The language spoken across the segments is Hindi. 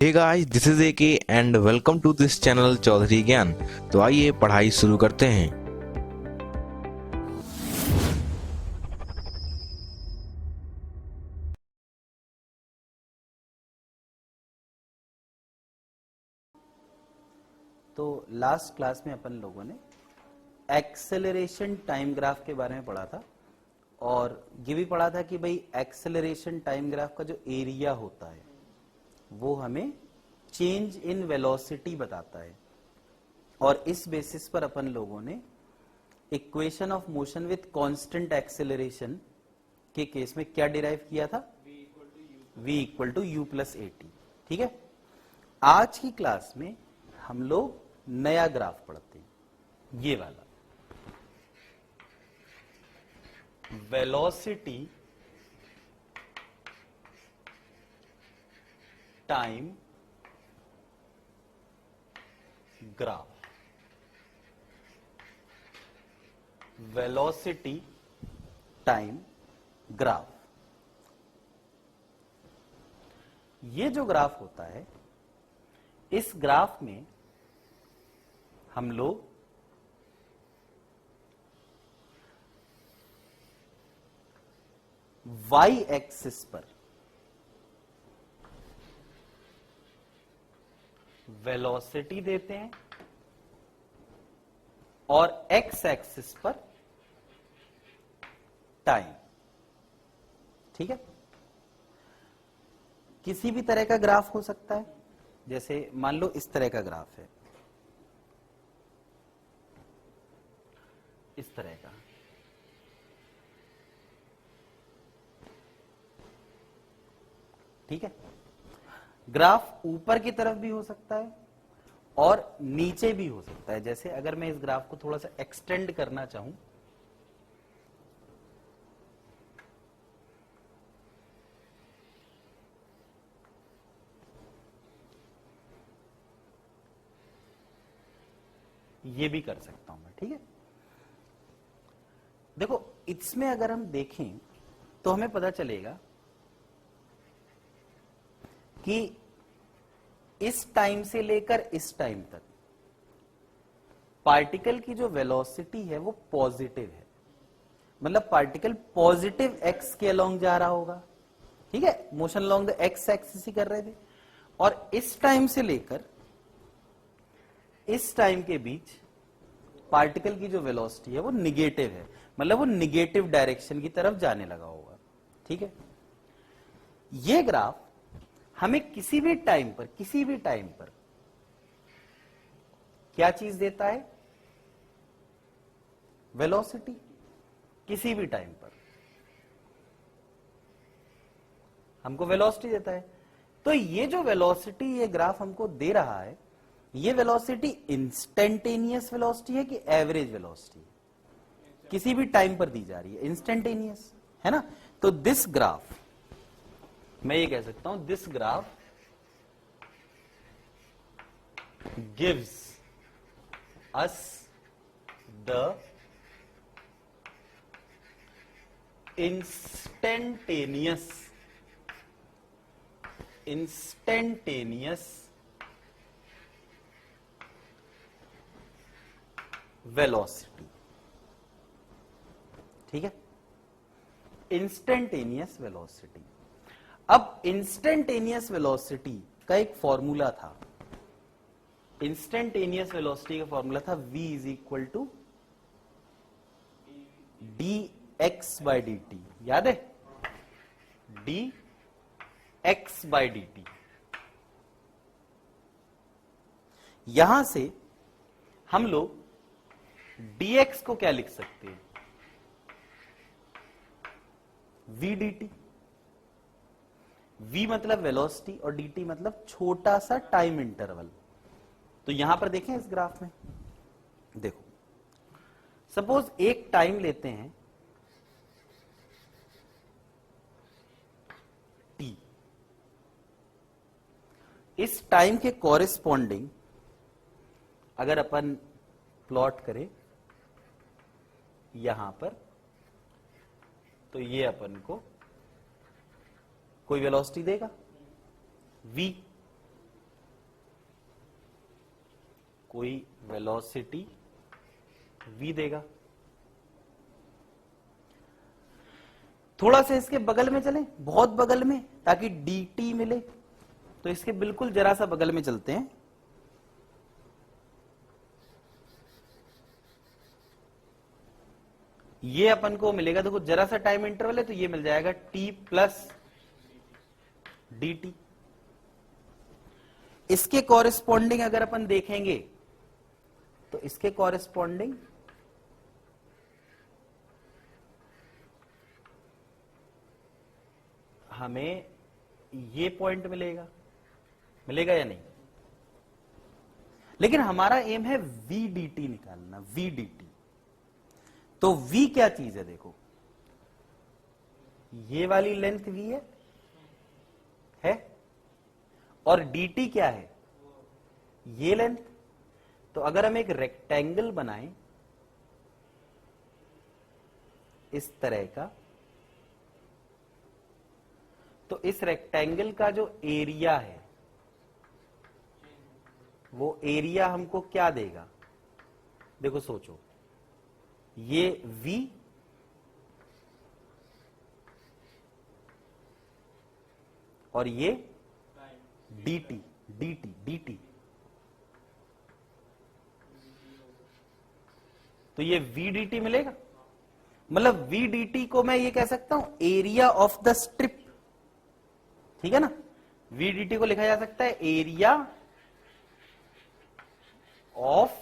Hey guys, this is AK and welcome to this channel Chaudhary Gyan. तो आइए पढ़ाई शुरू करते हैं। तो लास्ट क्लास में अपन लोगों ने एक्सेलरेशन टाइम ग्राफ के बारे में पढ़ा था और ये भी पढ़ा था कि भाई एक्सेलरेशन टाइम ग्राफ का जो एरिया होता है वो हमें चेंज इन वेलोसिटी बताता है। और इस बेसिस पर अपन लोगों ने equation of motion with constant acceleration के केस में क्या डिराइव किया था, v equal to u plus a t. ठीक है, आज की क्लास में हम लोग नया ग्राफ पढ़ते हैं, ये वाला velocity time graph. Velocity time graph, ये जो ग्राफ होता है, इस ग्राफ में हम लोग वाई एक्सिस पर वेलोसिटी देते हैं और एक्स एक्सिस पर टाइम। ठीक है, किसी भी तरह का ग्राफ हो सकता है, जैसे मान लो इस तरह का ग्राफ है, इस तरह का। ठीक है, ग्राफ ऊपर की तरफ भी हो सकता है और नीचे भी हो सकता है। जैसे अगर मैं इस ग्राफ को थोड़ा सा एक्सटेंड करना चाहूं, ये भी कर सकता हूं मैं। ठीक है, देखो इसमें अगर हम देखें तो हमें पता चलेगा कि इस टाइम से लेकर इस टाइम तक पार्टिकल की जो वेलोसिटी है वो पॉजिटिव है, मतलब पार्टिकल पॉजिटिव एक्स के अलोंग जा रहा होगा। ठीक है, motion along the x axis ही कर रहे थे, और इस टाइम से लेकर इस टाइम के बीच पार्टिकल की जो वेलोसिटी है वो निगेटिव है, मतलब वो निगेटिव डायरेक्शन की तरफ जाने लगा होगा। ठीक है, ये ग्राफ हमें किसी भी टाइम पर क्या चीज देता है, वेलोसिटी। किसी भी टाइम पर हमको वेलोसिटी देता है। तो ये जो वेलोसिटी ये ग्राफ हमको दे रहा है, ये वेलोसिटी इंस्टेंटेनियस वेलोसिटी है कि एवरेज वेलोसिटी? किसी भी टाइम पर दी जा रही है, इंस्टेंटेनियस है ना। तो दिस ग्राफ, मैं ये कह सकता हूं, this graph gives us the instantaneous velocity. ठीक है, इंस्टेंटेनियस वेलोसिटी। अब इंस्टेंटेनियस वेलोसिटी का एक फॉर्मूला था, इंस्टेंटेनियस वेलोसिटी का फॉर्मूला था v is equal to d x by d t. याद है, d x by d t. यहां से हम लोग dx को क्या लिख सकते हैं, v dt। v मतलब वेलोसिटी और dt मतलब छोटा सा टाइम इंटरवल। तो यहां पर देखें इस ग्राफ में, देखो सपोज एक टाइम लेते हैं t, इस टाइम के कॉरेस्पॉन्डिंग अगर अपन प्लॉट करें यहां पर, तो ये अपन को कोई वेलोसिटी देगा v। कोई वेलोसिटी v देगा। थोड़ा सा इसके बगल में चलें, बहुत बगल में, ताकि dt मिले। तो इसके बिल्कुल जरा सा बगल में चलते हैं। ये अपन को मिलेगा, देखो जरा सा टाइम इंटरवल है तो ये मिल जाएगा t प्लस dt। इसके कॉरेस्पॉन्डिंग अगर अपन देखेंगे तो इसके कॉरेस्पॉन्डिंग हमें ये पॉइंट मिलेगा, मिलेगा या नहीं? लेकिन हमारा एम है vdt निकालना, vdt। तो v क्या चीज है? देखो ये वाली लेंथ v है और dt क्या है? ये लेंथ। तो अगर हम एक रेक्टेंगल बनाएं इस तरह का, तो इस रेक्टेंगल का जो एरिया है वो एरिया हमको क्या देगा? देखो सोचो, ये v और ये dt। तो ये vdt मिलेगा। मतलब vdt को मैं ये कह सकता हूं एरिया ऑफ द स्ट्रिप, ठीक है ना? vdt को लिखा जा सकता है area of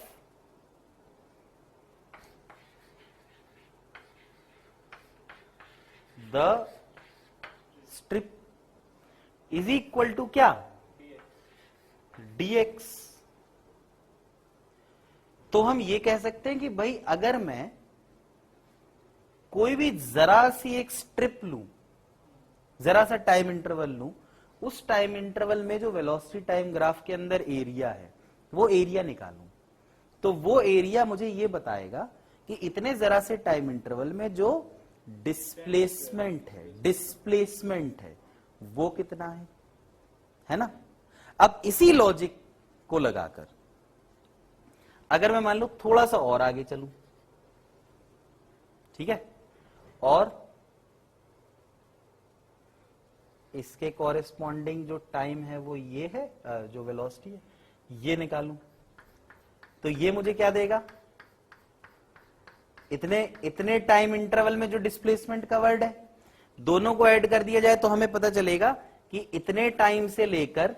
the strip is equal to क्या? dx। तो हम ये कह सकते हैं कि भाई अगर मैं कोई भी जरा सी एक स्ट्रिप लूं, जरा सा टाइम इंटरवल लूं, उस टाइम इंटरवल में जो वेलोसिटी टाइम ग्राफ के अंदर एरिया है वो एरिया निकालूं, तो वो एरिया मुझे ये बताएगा कि इतने जरा से टाइम इंटरवल में जो डिस्प्लेसमेंट है वो कितना है ना? अब इसी लॉजिक को लगाकर अगर मैं मान लो थोड़ा सा और आगे चलूं, ठीक है, और इसके कॉरेस्पॉन्डिंग जो टाइम है वो ये है, जो वेलोसिटी है ये निकालूं, तो ये मुझे क्या देगा? इतने टाइम इंटरवल में जो डिस्प्लेसमेंट कवर्ड है, दोनों को ऐड कर दिया जाए तो हमें पता चलेगा कि इतने टाइम से लेकर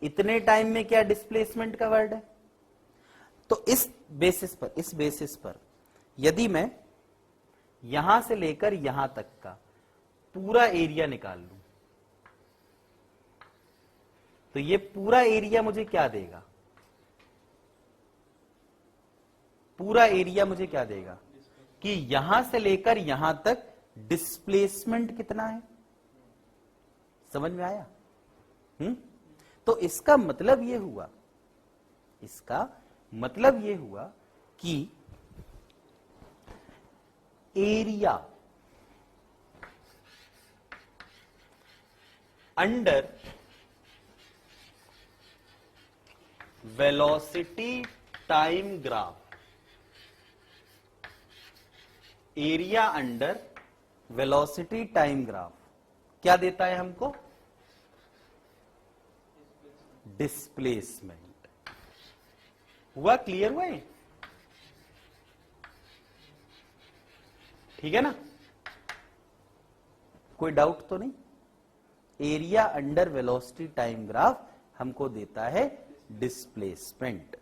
इतने टाइम में क्या डिस्प्लेसमेंट कवर्ड है। तो इस बेसिस पर यदि मैं यहां से लेकर यहां तक का पूरा एरिया निकाल लूं, तो ये पूरा एरिया मुझे क्या देगा? पूरा एरिया मुझे क्या देगा कि यहां से लेकर यहां तक डिस्प्लेसमेंट कितना है। समझ में आया? तो इसका मतलब ये हुआ कि area under velocity time graph, area under velocity time graph क्या देता है हमको? डिस्प्लेसमेंट। हुआ? क्लियर हुआ? ठीक है ना? कोई डाउट तो नहीं? Area under velocity time graph हमको देता है डिस्प्लेसमेंट।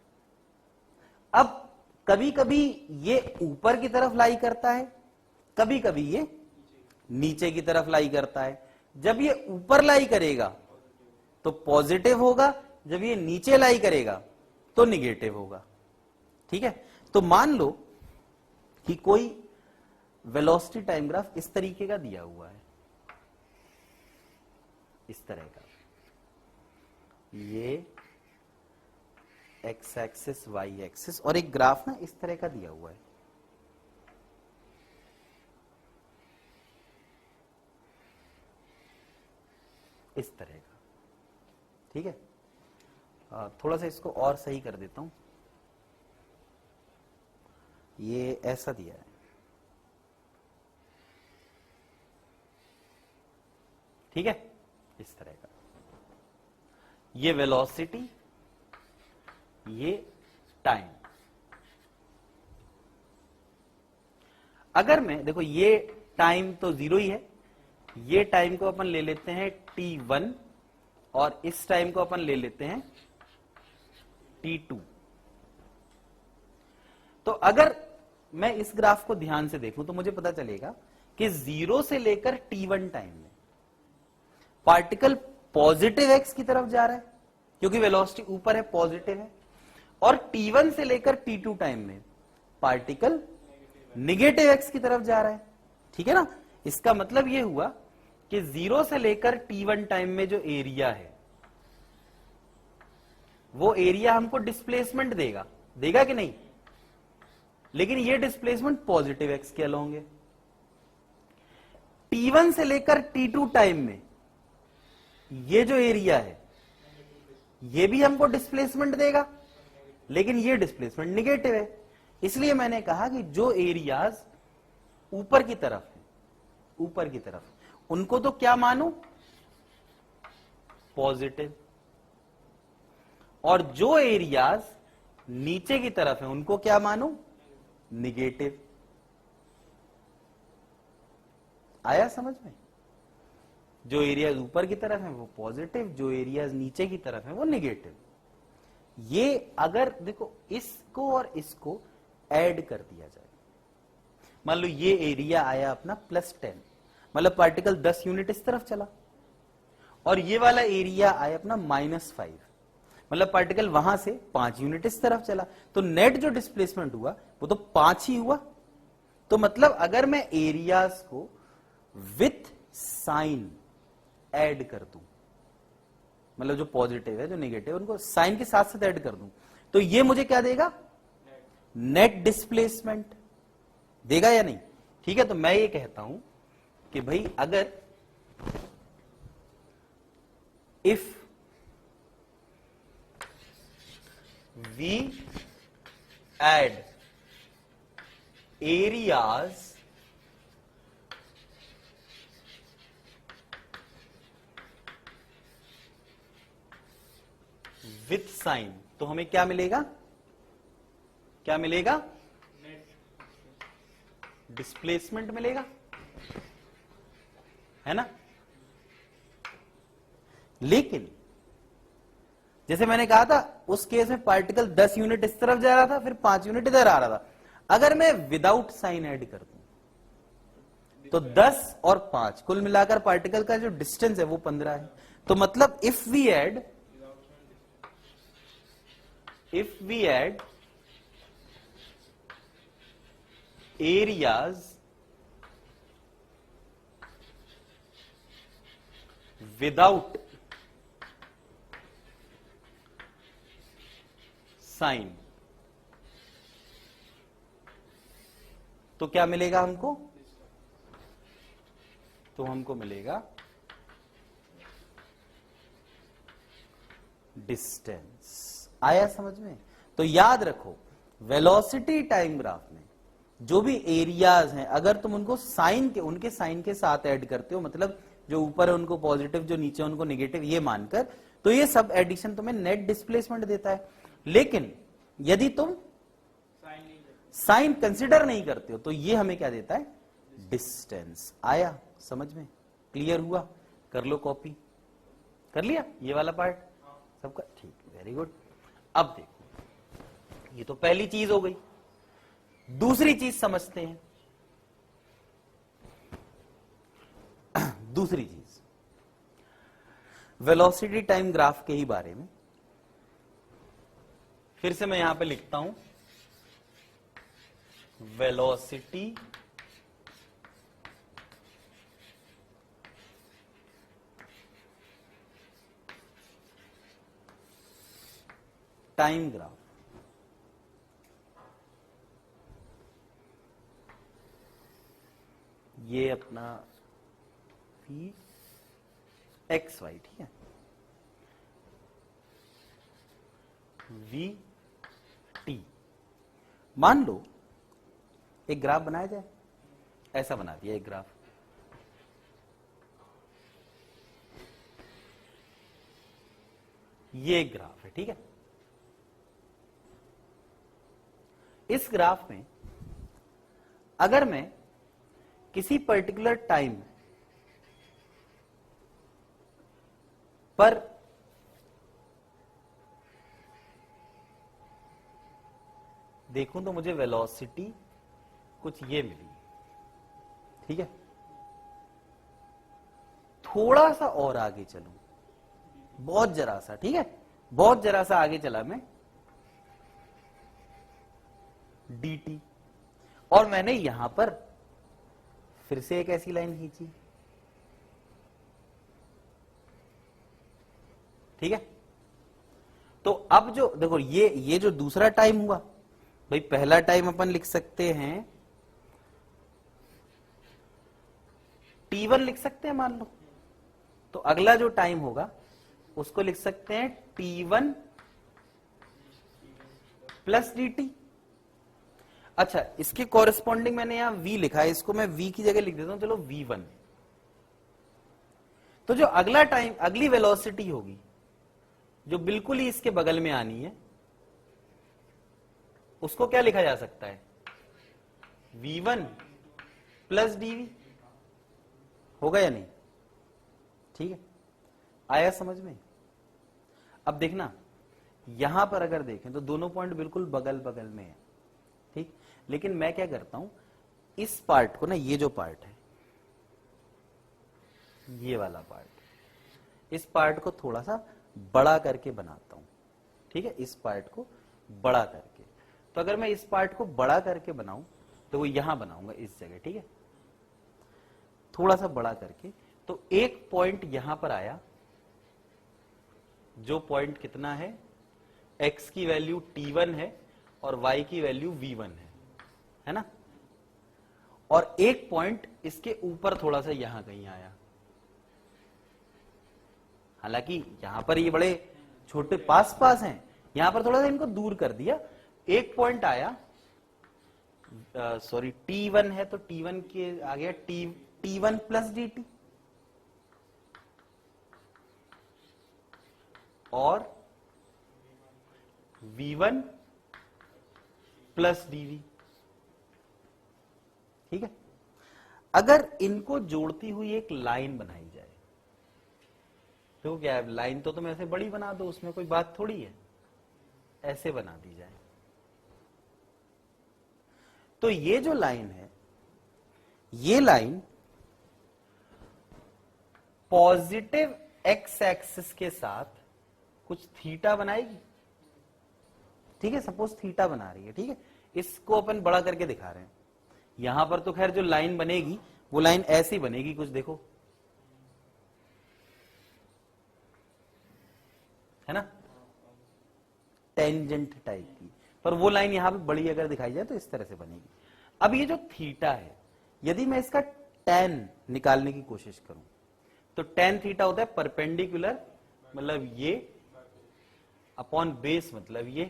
अब कभी कभी ये ऊपर की तरफ लाई करता है, कभी कभी ये नीचे की तरफ लाई करता है। जब ये ऊपर लाई करेगा तो पॉजिटिव होगा, जब ये नीचे लाई करेगा तो निगेटिव होगा। ठीक है? तो मान लो कि कोई वेलोसिटी टाइम ग्राफ इस तरीके का दिया हुआ है, इस तरह का, ये एक्स एक्सिस वाई एक्सिस, और एक ग्राफ ना इस तरह का दिया हुआ है। इस तरह का, ठीक है? थोड़ा सा इसको और सही कर देता हूं, ये ऐसा दिया है, ठीक है, इस तरह का, ये वेलोसिटी, ये टाइम। अगर मैं देखो ये टाइम तो 0 ही है, ये टाइम को अपन ले लेते हैं t1 और इस टाइम को अपन ले लेते हैं t2। तो अगर मैं इस ग्राफ को ध्यान से देखूं तो मुझे पता चलेगा कि 0 से लेकर t1 टाइम में पार्टिकल पॉजिटिव एक्स की तरफ जा रहा है क्योंकि वेलोसिटी ऊपर है, पॉजिटिव है, और t1 से लेकर t2 टाइम में पार्टिकल निगेटिव एक्स की तरफ जा रहा है, ठीक है ना। इसका मतलब यह हुआ कि 0 से लेकर t1 टाइम में जो एरिया है वो एरिया हमको डिस्प्लेसमेंट देगा, देगा कि नहीं, लेकिन ये डिस्प्लेसमेंट पॉजिटिव एक्स के अलोंग है। t1 से लेकर t2 टाइम में ये जो एरिया है ये भी हमको डिस्प्लेसमेंट देगा, लेकिन ये डिस्प्लेसमेंट निगेटिव है। इसलिए मैंने कहा कि जो एरियाज ऊपर की तरफ है, ऊपर की तरफ, उनको तो क्या मानूं, पॉजिटिव, और जो एरियाज नीचे की तरफ है उनको क्या मानूं, निगेटिव। आया समझ में? जो एरियाज ऊपर की तरफ है वो पॉजिटिव, जो एरियाज नीचे की तरफ है वो निगेटिव। ये अगर देखो इसको और इसको ऐड कर दिया जाए, मान लो ये एरिया आया अपना +10, मतलब पार्टिकल 10 यूनिट इस तरफ चला, और ये वाला एरिया आया अपना -5, मतलब पार्टिकल वहां से 5 यूनिट इस तरफ चला, तो नेट जो डिस्प्लेसमेंट हुआ वो तो 5 ही हुआ। तो मतलब अगर मैं एरियाज को विथ साइन ऐड कर दूं, मतलब जो पॉजिटिव है जो नेगेटिव उनको साइन के साथ साथ ऐड कर दूं, तो ये मुझे क्या देगा, नेट डिस्प्लेसमेंट देगा या नहीं। ठीक है, तो मैं ये कहता हूं कि भाई अगर if we add areas with sign, तो हमें क्या मिलेगा, क्या मिलेगा, डिस्प्लेसमेंट मिलेगा, है ना। लेकिन जैसे मैंने कहा था उस केस में पार्टिकल 10 यूनिट इस तरफ जा रहा था, फिर 5 यूनिट इधर आ रहा था। अगर मैं विदाउट साइन ऐड कर दूं तो 10 और 5 कुल मिलाकर पार्टिकल का जो डिस्टेंस है वो 15 है। तो मतलब if we add areas without sign, तो क्या मिलेगा हमको, तो हमको मिलेगा डिस्टेंस। आया समझ में? तो याद रखो वेलोसिटी टाइम ग्राफ में जो भी एरियाज हैं अगर तुम उनको साइन के, उनके साइन के साथ ऐड करते हो, मतलब जो ऊपर है उनको पॉजिटिव, जो नीचे उनको नेगेटिव, ये मानकर, तो ये सब एडिशन तुम्हें नेट डिस्प्लेसमेंट देता है। लेकिन यदि तुम साइन कंसिडर नहीं करते हो तो ये हमें क्या देता है, डिस्टेंस। आया समझ में? क्लियर हुआ? कर लो कॉपी, कर लिया ये वाला पार्ट सबका, ठीक, वेरी गुड। अब देखो ये तो पहली चीज हो गई, दूसरी चीज समझते हैं। दूसरी चीज वेलोसिटी टाइम ग्राफ के ही बारे में, फिर से मैं यहां पे लिखता हूं, वेलोसिटी टाइम ग्राफ। ये अपना v x y, ठीक है। We T. मान लो एक ग्राफ बनाया जाए, ऐसा बना दिया एक ग्राफ, ये एक ग्राफ है, ठीक है। इस ग्राफ में अगर मैं किसी पर्टिकुलर टाइम पर देखूं तो मुझे वेलोसिटी कुछ ये मिली, ठीक है। थोड़ा सा और आगे चलूं, बहुत जरा सा, ठीक है, बहुत जरा सा आगे चला मैं, dt, और मैंने यहां पर फिर से एक ऐसी लाइन खींची, ठीक है। तो अब जो देखो ये जो दूसरा टाइम हुआ, भाई पहला टाइम अपन लिख सकते हैं t1 लिख सकते हैं मान लो, तो अगला जो टाइम होगा उसको लिख सकते हैं t1 प्लस dt। अच्छा, इसके कॉरेस्पॉन्डिंग मैंने यहां v लिखा है, इसको मैं v की जगह लिख देता हूं, चलो v1। तो जो अगला टाइम, अगली वेलोसिटी होगी जो बिल्कुल ही इसके बगल में आनी है, उसको क्या लिखा जा सकता है, v1 प्लस dv। होगा या नहीं, ठीक है, आया समझ में। अब देखना यहां पर अगर देखें तो दोनों पॉइंट बिल्कुल बगल बगल में है, ठीक। लेकिन मैं क्या करता हूं, इस पार्ट को ना, ये जो पार्ट है, ये वाला पार्ट, इस पार्ट को थोड़ा सा बड़ा करके बनाता हूं, ठीक है, इस पार्ट को बड़ा करके। तो अगर मैं इस पार्ट को बड़ा करके बनाऊं तो वो यहां बनाऊंगा, इस जगह, ठीक है, थोड़ा सा बड़ा करके। तो एक पॉइंट यहां पर आया, जो पॉइंट कितना है, x की वैल्यू t1 है और y की वैल्यू v1 है ना। और एक पॉइंट इसके ऊपर थोड़ा सा यहां कहीं आया, हालांकि यहां पर ये बड़े छोटे पास पास हैं, यहां पर थोड़ा सा इनको दूर कर दिया। एक पॉइंट आया, सॉरी t1 है तो t1 के आ गया t1 प्लस dt, और v1 प्लस dv, ठीक है। अगर इनको जोड़ती हुई एक लाइन बनाई जाए तो क्या है, लाइन तो तुम ऐसे बड़ी बना दो, उसमें कोई बात थोड़ी है, ऐसे बना दी जाए, तो ये जो लाइन है, ये लाइन पॉजिटिव एक्स एक्सिस के साथ कुछ थीटा बनाएगी, ठीक है, सपोज थीटा बना रही है, ठीक है। इसको अपन बड़ा करके दिखा रहे हैं। यहां पर तो खैर जो लाइन बनेगी वो लाइन ऐसी बनेगी कुछ, देखो, है ना, टेंजेंट टाइप की, पर वो लाइन यहां पे बड़ी अगर दिखाई जाए तो इस तरह से बनेगी। अब ये जो थीटा है, यदि मैं इसका tan निकालने की कोशिश करूं तो tan थीटा होता है परपेंडिकुलर, मतलब ये अपॉन बेस, मतलब ये,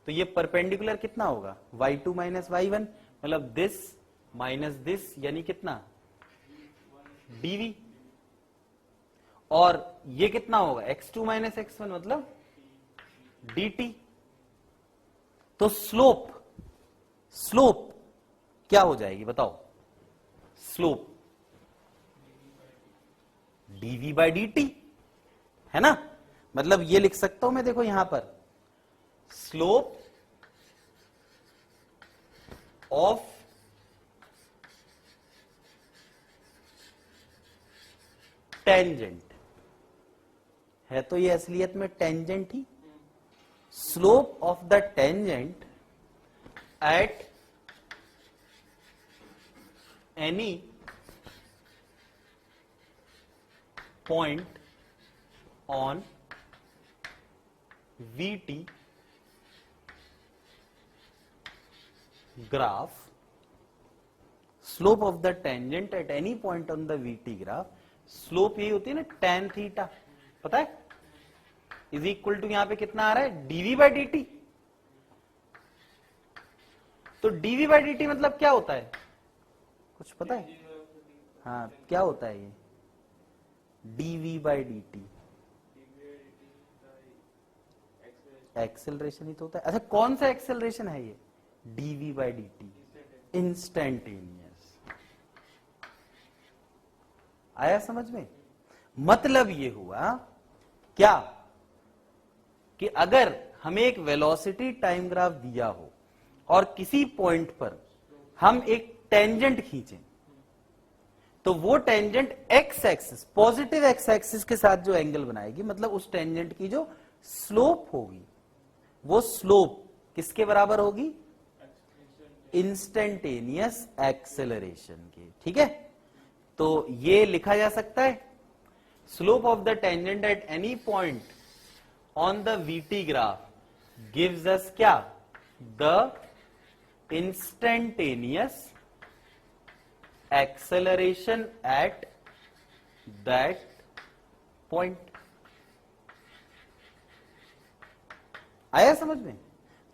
तो ये परपेंडिकुलर कितना होगा, y2 माइनस y1, मतलब दिस माइनस दिस, यानी कितना, dv। और ये कितना होगा, x2 माइनस x1, मतलब dt। तो स्लोप क्या हो जाएगी बताओ, स्लोप dv बाई dt, है ना। मतलब ये लिख सकता हूं मैं, देखो यहां पर स्लोप ऑफ टेंजेंट है, तो ये असलियत में tangent he, slope of the tangent at any point on VT graph, slope of the tangent at any point on the VT graph, slope यही होती है ना tan थीटा, पता है, इज इक्वल टू यहां पे कितना आ रहा है, डीवी बाई डी टी। तो डीवी बाई डी टी मतलब क्या होता है, कुछ पता है? हाँ, क्या होता है ये dv by d t? Acceleration ही तो होता है। अच्छा, कौन सा एक्सेलरेशन है ये, dv by d t, instantaneous. आया समझ में? मतलब ये हुआ क्या कि अगर हमें एक वेलोसिटी टाइम ग्राफ दिया हो और किसी पॉइंट पर हम एक टेंजेंट खींचें, तो वो tangent x axis, positive x axis के साथ जो एंगल बनाएगी, मतलब उस टेंजेंट की जो स्लोप होगी, वो स्लोप किसके बराबर होगी, इंस्टेंटेनियस एक्सेलरेशन के। ठीक है, तो ये लिखा जा सकता है, slope of the tangent at any point on the VT graph gives us क्या, the instantaneous acceleration at that point. आया समझ में?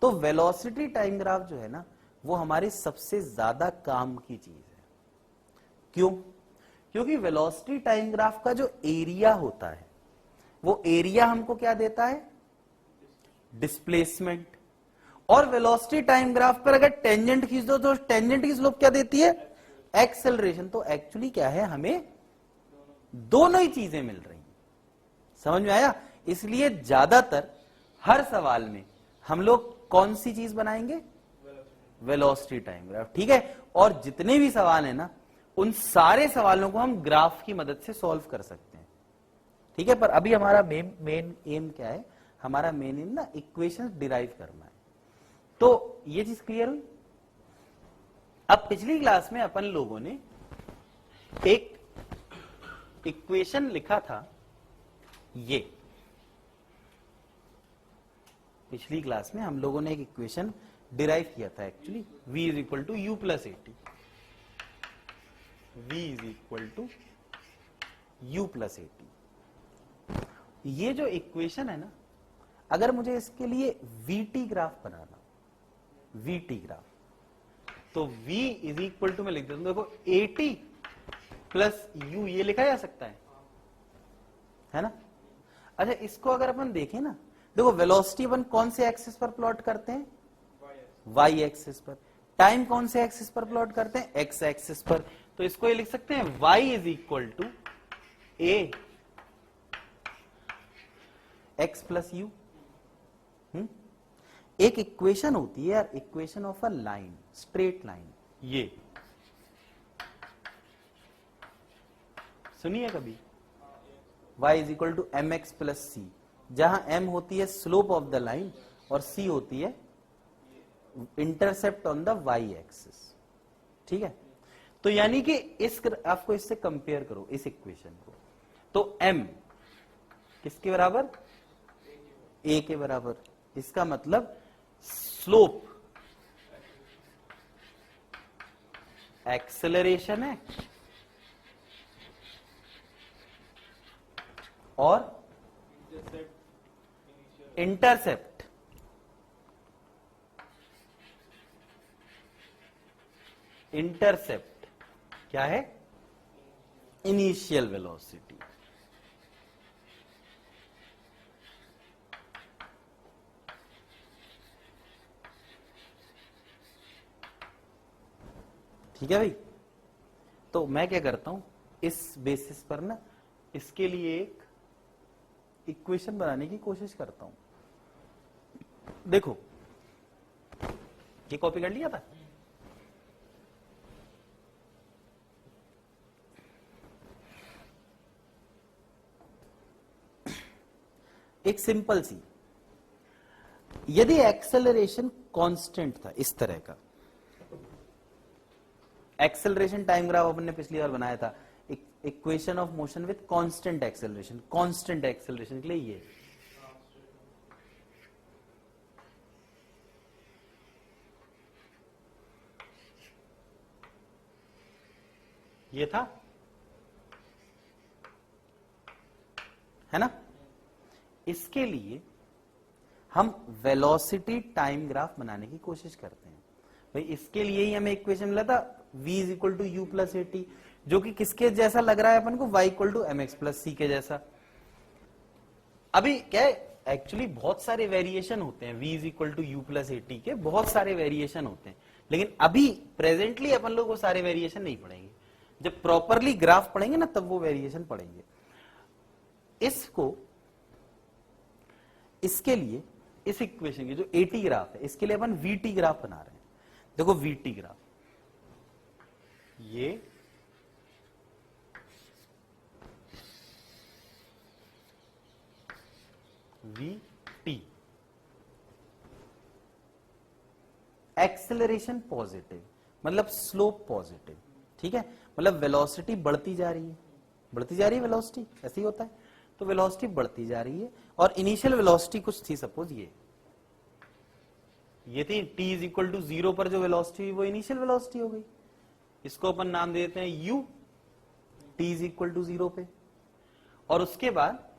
तो वेलोसिटी टाइम ग्राफ जो है ना, वो हमारी सबसे ज्यादा काम की चीज है। क्यों? क्योंकि वेलोसिटी टाइम ग्राफ का जो एरिया होता है, वो एरिया हमको क्या देता है, डिस्प्लेसमेंट। और वेलोसिटी टाइम ग्राफ पर अगर टेंजेंट खींच दो तो टेंजेंट की स्लोप क्या देती है, एक्सेलरेशन। तो एक्चुअली क्या है, हमें दोनों ही चीजें मिल रही हैं। समझ में आया? इसलिए ज्यादातर हर सवाल में हम लोग कौन सी चीज बनाएंगे, वेलोसिटी टाइम ग्राफ। ठीक है, और जितने भी सवाल है ना, उन सारे सवालों को हम ग्राफ की मदद से सॉल्व कर सकते हैं। ठीक है, पर अभी हमारा मेन एम क्या है, हमारा मेन एम ना इक्वेशंस डिराइव करना है। तो ये चीज क्लियर हुई। अब पिछली क्लास में अपन लोगों ने एक इक्वेशन लिखा था, ये पिछली क्लास में हम लोगों ने एक इक्वेशन डिराइव किया था actually, v is equal to u plus a t, v is equal to u plus a t. ये जो इक्वेशन है ना, अगर मुझे इसके लिए vt ग्राफ बनाना, vt ग्राफ, तो v इज इक्वल टू मैं लिख देता हूं, देखो एटी प्लस यू, ये लिखा जा सकता है ना? अच्छा, इसको अगर अपन देखें ना, देखो वेलोसिटी अपन कौन से एक्सिस पर प्लॉट करते हैं, वाई एक्सिस पर। टाइम कौन से एक्सिस पर प्लॉट करते हैं, एक्स एक्सिस पर। तो इसको ये लिख सकते हैं, y is equal to a x plus u. एक इक्वेशन होती है यार, equation of a line, straight line, ये सुनिए कभी, y is equal to m x plus c, जहां m होती है स्लोप ऑफ द लाइन और c होती है intercept on the y axis. ठीक है, तो यानी कि इस आपको इससे कंपेयर करो इस इक्वेशन को, तो m किसके बराबर, a के बराबर। इसका मतलब स्लोप एक्सेलरेशन है और इंटरसेप्ट क्या है, इनिशियल वेलोसिटी। ठीक है भाई, तो मैं क्या करता हूं, इस बेसिस पर ना इसके लिए एक इक्वेशन बनाने की कोशिश करता हूं। देखो, ये कॉपी कर लिया था, एक सिंपल सी, यदि एक्सेलरेशन कांस्टेंट था, इस तरह का एक्सेलरेशन टाइम ग्राफ अपन ने पिछली बार बनाया था, equation of motion with constant acceleration, constant acceleration के लिए ये था, है ना? इसके लिए हम वेलोसिटी टाइम ग्राफ बनाने की कोशिश करते हैं। भाई इसके लिए ही हमें इक्वेशन मिला था v is equal to u plus a t, जो कि किसके जैसा लग रहा है अपन को, y equal to m x plus c के जैसा। अभी क्या है, एक्चुअली बहुत सारे वेरिएशन होते हैं v is equal to u plus a t के, बहुत सारे वेरिएशन होते हैं, लेकिन अभी प्रेजेंटली अपन लोग वो सारे वेरिएशन नहीं पढ़ेंगे। जब प्रॉपरली ग्राफ पढ़ेंगे ना तब वो वेरिएशन पढ़ेंगे। इसके लिए इस इक्वेशन की जो एटी ग्राफ है, इसके लिए अपन वीटी ग्राफ बना रहे हैं। देखो वीटी ग्राफ, ये वीटी, एक्सेलरेशन पॉजिटिव मतलब स्लोप पॉजिटिव, ठीक है, मतलब वेलोसिटी बढ़ती जा रही है वेलोसिटी, ऐसे ही होता है। तो वेलोसिटी बढ़ती जा रही है और इनिशियल वेलोसिटी कुछ थी, सपोज ये थी t इज इक्वल टू 0 पर जो वेलोसिटी वो इनिशियल वेलोसिटी हो गई, इसको अपन नाम दे देते हैं u, t is equal to 0 पे। और उसके बाद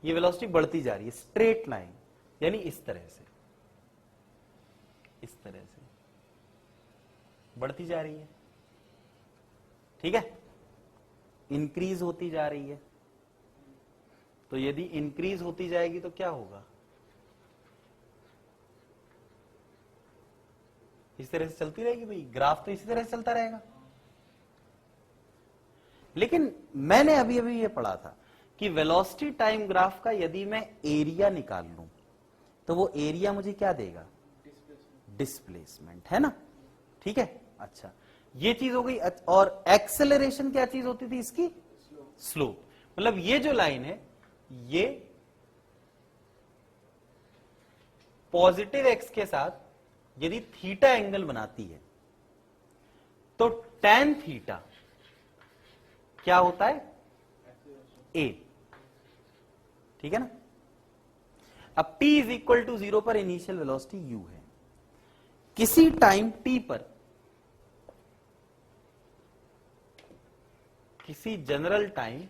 ये वेलोसिटी बढ़ती जा रही है स्ट्रेट लाइन, यानी इस तरह से बढ़ती जा रही है, ठीक है, इंक्रीज होती जा रही है। तो यदि इंक्रीज होती जाएगी तो क्या होगा, इस तरह से चलती रहेगी भाई, ग्राफ तो इसी तरह से चलता रहेगा। लेकिन मैंने अभी अभी ये पढ़ा था कि वेलोसिटी टाइम ग्राफ का यदि मैं एरिया निकाल लूं तो वो एरिया मुझे क्या देगा, डिस्प्लेसमेंट, है ना, ठीक है। अच्छा, ये चीज हो गई। और एक्सेलरेशन क्या चीज होती थी इसकी, स्लोप, मतलब ये जो लाइन है ये पॉजिटिव एक्स के साथ यदि थीटा एंगल बनाती है तो tan थीटा क्या होता है, a, ठीक है ना। अब t इज इक्वल टू 0 पर इनिशियल वेलोसिटी u है, किसी टाइम t पर, किसी जनरल टाइम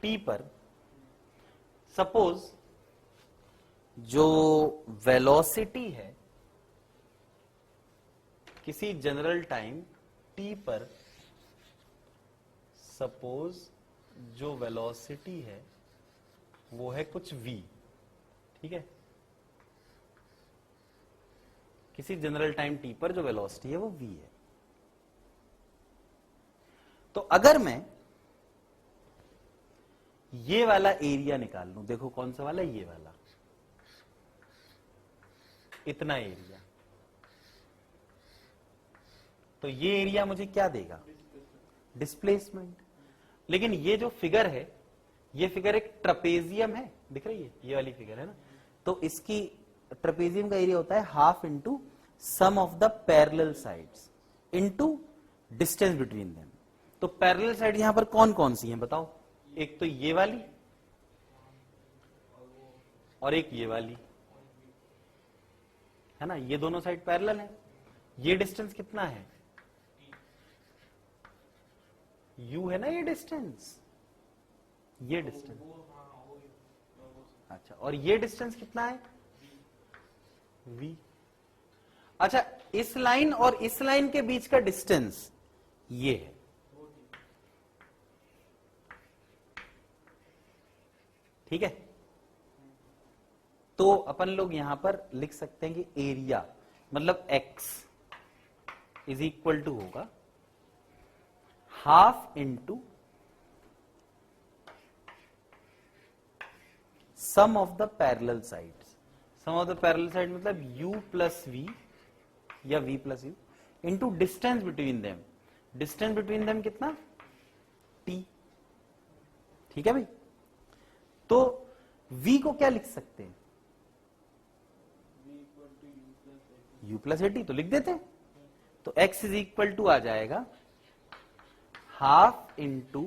t पर सपोज जो वेलोसिटी है, किसी जनरल टाइम t पर सपोज जो वेलोसिटी है वो है कुछ v, ठीक है, किसी जनरल टाइम t पर जो वेलोसिटी है वो v है। तो अगर मैं ये वाला एरिया निकाल लूं, देखो कौन सा वाला, ये वाला, इतना एरिया, तो ये एरिया मुझे क्या देगा, डिस्प्लेसमेंट। लेकिन ये जो फिगर है, ये फिगर एक ट्रपेजियम है, दिख रही है, ये वाली फिगर है ना, तो इसकी ट्रपेजियम का एरिया होता है half into sum of the parallel sides into distance between them. तो पैरेलल साइड यहां पर कौन कौन सी हैं बताओ, एक तो ये वाली और एक ये वाली, है ना, ये दोनों साइड पैरेलल है। ये डिस्टेंस कितना है, u है ना, ये डिस्टेंस, ये डिस्टेंस, अच्छा, और ये डिस्टेंस कितना है, v। अच्छा, इस लाइन और इस लाइन के बीच का डिस्टेंस ये है, ठीक है। तो अपन लोग यहां पर लिख सकते हैं कि एरिया मतलब x इज इक्वल टू होगा half into sum of the parallel sides. Sum of the parallel side मतलब u प्लस v या v plus u into distance between them. Distance between them कितना, t, ठीक है भाई। तो v को क्या लिख सकते हैं, u प्लस एटी, तो लिख देते हैं। तो x इज इक्वल टू आ जाएगा half into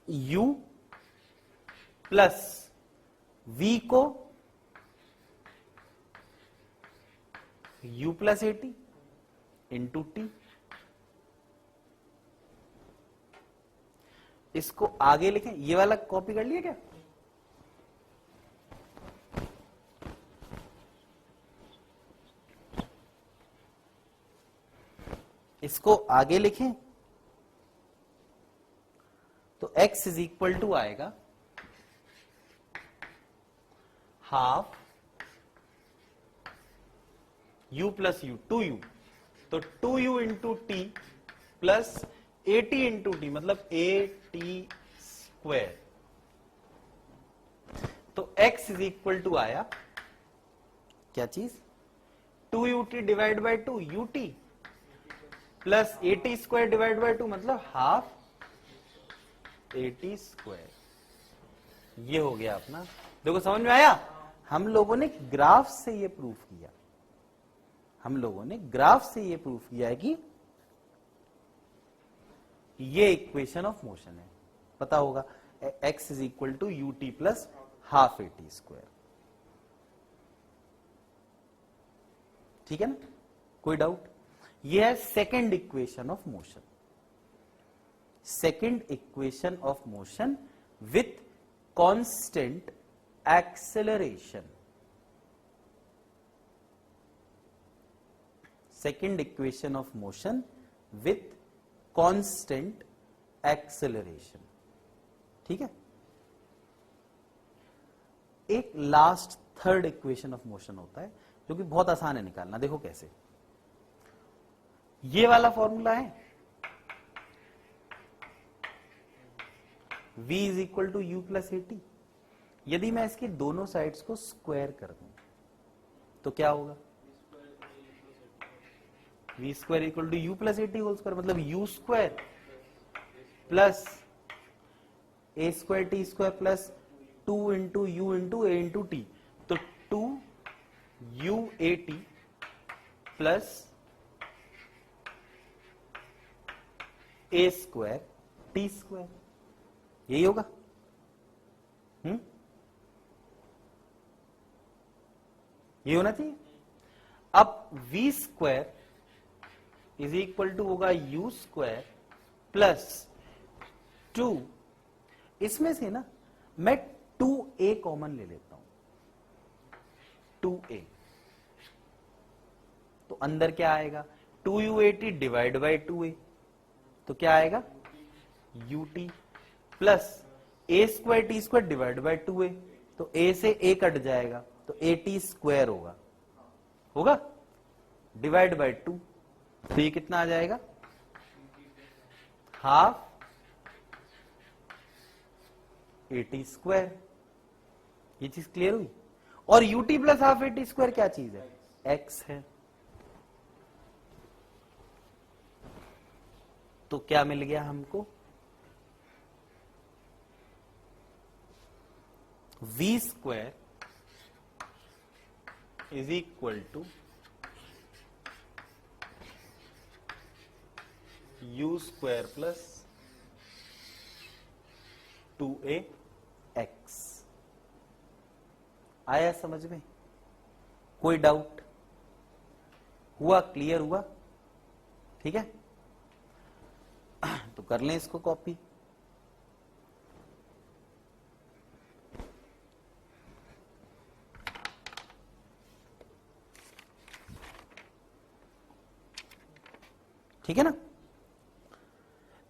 u plus v को u plus eighty into T. इसको आगे लिखें, ये वाला कॉपी कर लिया क्या? इसको आगे लिखें तो x इज इक्वल टू आएगा half u plus you, 2u, तो 2u into T plus 80 into T, मतलब AT स्क्वायर। तो x इज इक्वल टू आया क्या चीज? 2ut divide by 2 ut plus 80 square divide by 2, मतलब हाफ 80 स्क्वायर। ये हो गया अपना। देखो समझ में आया? हम लोगों ने ग्राफ से ये प्रूफ किया, हम लोगों ने ग्राफ से ये प्रूफ किया है कि ये इक्वेशन ऑफ मोशन है। पता होगा x is equal to u t plus half 80 square. ठीक है ना? कोई डाउट? ये है second equation of motion, second equation of motion with constant acceleration. Second equation of motion with constant acceleration. ठीक है? एक last third equation of motion होता है जो कि बहुत आसान है निकालना। देखो कैसे, ये वाला फॉर्मूला है v is equal to u plus a t. यदि मैं इसकी दोनों साइड्स को स्क्वायर कर दूं तो क्या होगा? v square equal to u plus a t whole square, मतलब u square plus a square t square plus 2 into u into a into t. तो 2 u a t plus a square t square, यही होगा। ये होना चाहिए। अब v square is equal to होगा यू स्क्वायर प्लस 2, इसमें से ना मैं 2a कॉमन ले लेता हूं, 2a, तो अंदर क्या आएगा? 2u80 डिवाइड बाई 2a, तो क्या आएगा? ut plus a square t square divide by 2a, तो a से a कट जाएगा तो at स्क्वायर होगा, होगा डिवाइड बाई 2, तो ये कितना आ जाएगा? Half 80 square. ये चीज क्लियर हुई? और ut प्लस हाफ 80 स्क्वायर क्या चीज है? x है। तो क्या मिल गया हमको? v square is equal to u square plus 2ax। आया समझ में? कोई डाउट? हुआ? क्लियर हुआ? ठीक है, तो कर लें इसको कॉपी। ठीक है ना?